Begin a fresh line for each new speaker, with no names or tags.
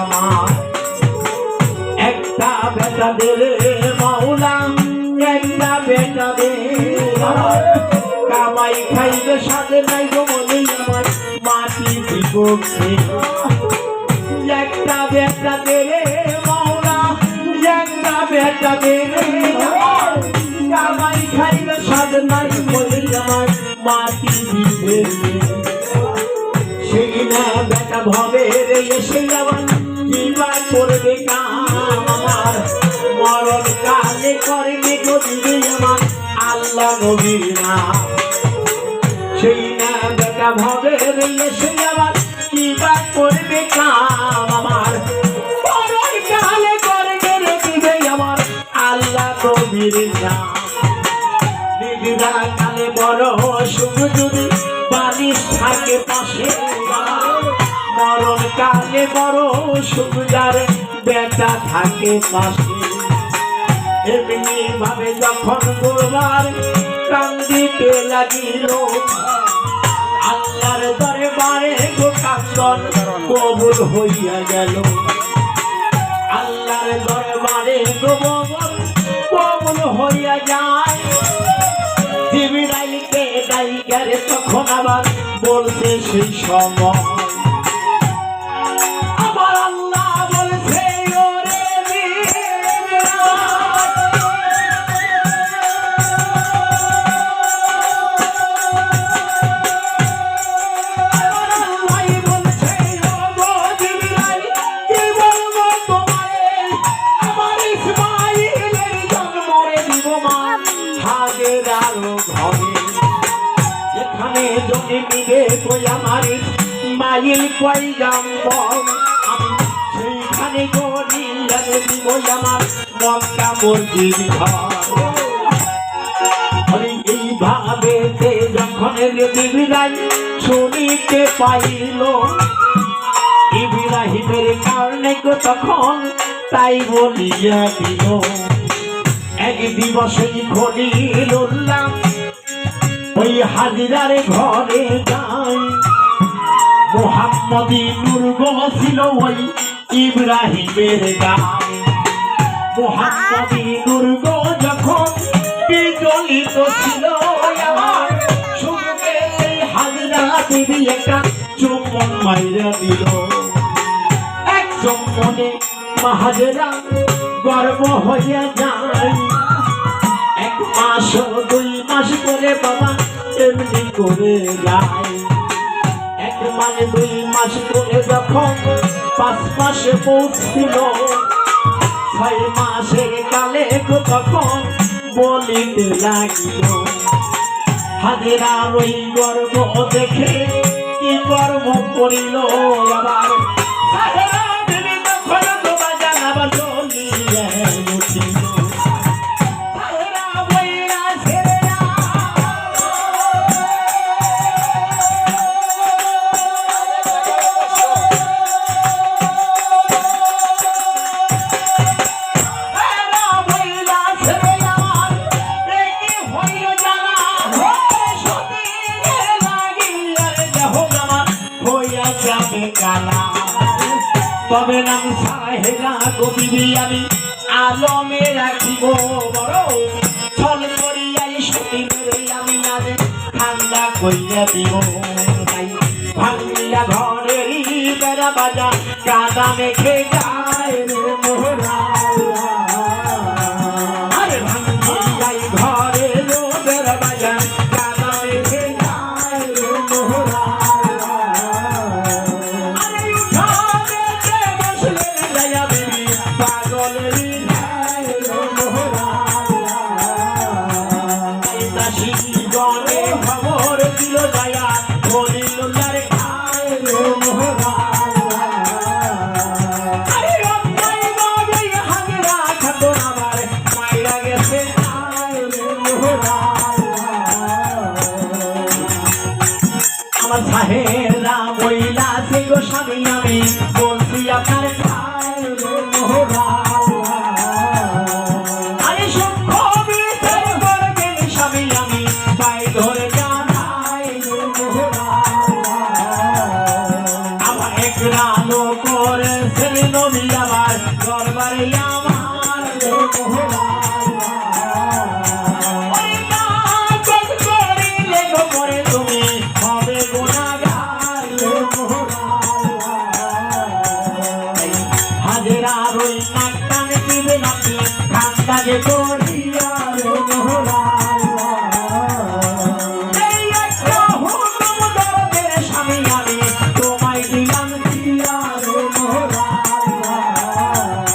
আমার একটা বেটা দে মাওলা, একটা বেটা দে কামাই খাইবে সাথে নাই গো বলে আমার মাটি বিপক্ষে। একটা বেটা দে মাওলা, একটা বেটা দে কামাই খাইবে সাথে নাই বলে আমার মাটি বিপক্ষে। সেই না বেটা ভবে রে এসে যাবার কিবা করবে কাম আমার মরণ কালে করবে গো দিবে আমার আল্লাহ নবীর নাম। সেই না বেটা ভবে রে এসে যাবার কিবা করবে কাম আমার মরণ কালে করবে রে দিবে আমার আল্লাহ নবীর নাম। নিবিড়া কালে বড় সুখ যদি বালিশ থাকে পাশে, মরণ কালে বড় সুখ যার বেটা থাকে পাশে। এমনি ভাবে যখন গোবার কান্দিতে লাগিল আল্লাহর দরবারে গো কান্দন কবুল হইয়া গেল। আল্লাহর দরবারে গো কবুল হইয়া যায়। জিবরাইলকে ডাইকারে তখন আবার বলছে সেই সময় আমার আল্লাহ বলছে ওরে মাইল কই জানব আমি সেইখানে গড়িয়া দিব আমার মক্কা মসজিদ ঘর। এইভাবে যখন জিবরাইল শুনিতে পাইল ইব্রাহিমের কারণে তখন তাই বলিয়া দিল এক দিবসেই খলিলুল্লাহ ওই হাজিরার ঘরে যায়। মুহাম্মদী নূর গো ছিল ওই ইব্রাহিমের গায়ে। মুহাম্মদী নূর গো যখন বিজলিত ছিল আমার শুনতে এই হাজিরা বিবি একটা চুম্বন মাইরা দিল। এক চুম্বনে হাজিরা গর্ব হইয়া যায়। এক মাস 2 মাস করে বাবা এমনি করে যায়। 1 মাস 2 মাস করে যখন 5 মাসে পৌঁছিল 6 মাসের কালে তখন বলিতে লাগিল। হাজিরার ওই গর্ব দেখে কি গর্ব করিল আবার হাজিরা দেবী তখন তোমার জানাবার চলিয়া উঠিল। তবে নাম সাহেরা কবি আমি আলমে রাখিব বড় ছল করিয়াই সতী মেরে আমি নাজে ঠান্ডা করিয়া দিব। ভাঙ্গিয়া ঘরেরই বেড়া বাজা কাদা মেখে যায় রে মোহরা। আরে ভাঙ্গিয়াই ঘরের বেড়া বাজা কাদা মেখে যায় রে মোহরা। খবর দিল দয়া বলিল খায় রে মোহরা। নবী আমার দরবারে আমার ওই কাজ করিলে গোপরে তুমি হবে গুনাহগার হাজেরা রই নাক টানে দিবে নাকি ঠান্ডাকে করিয়া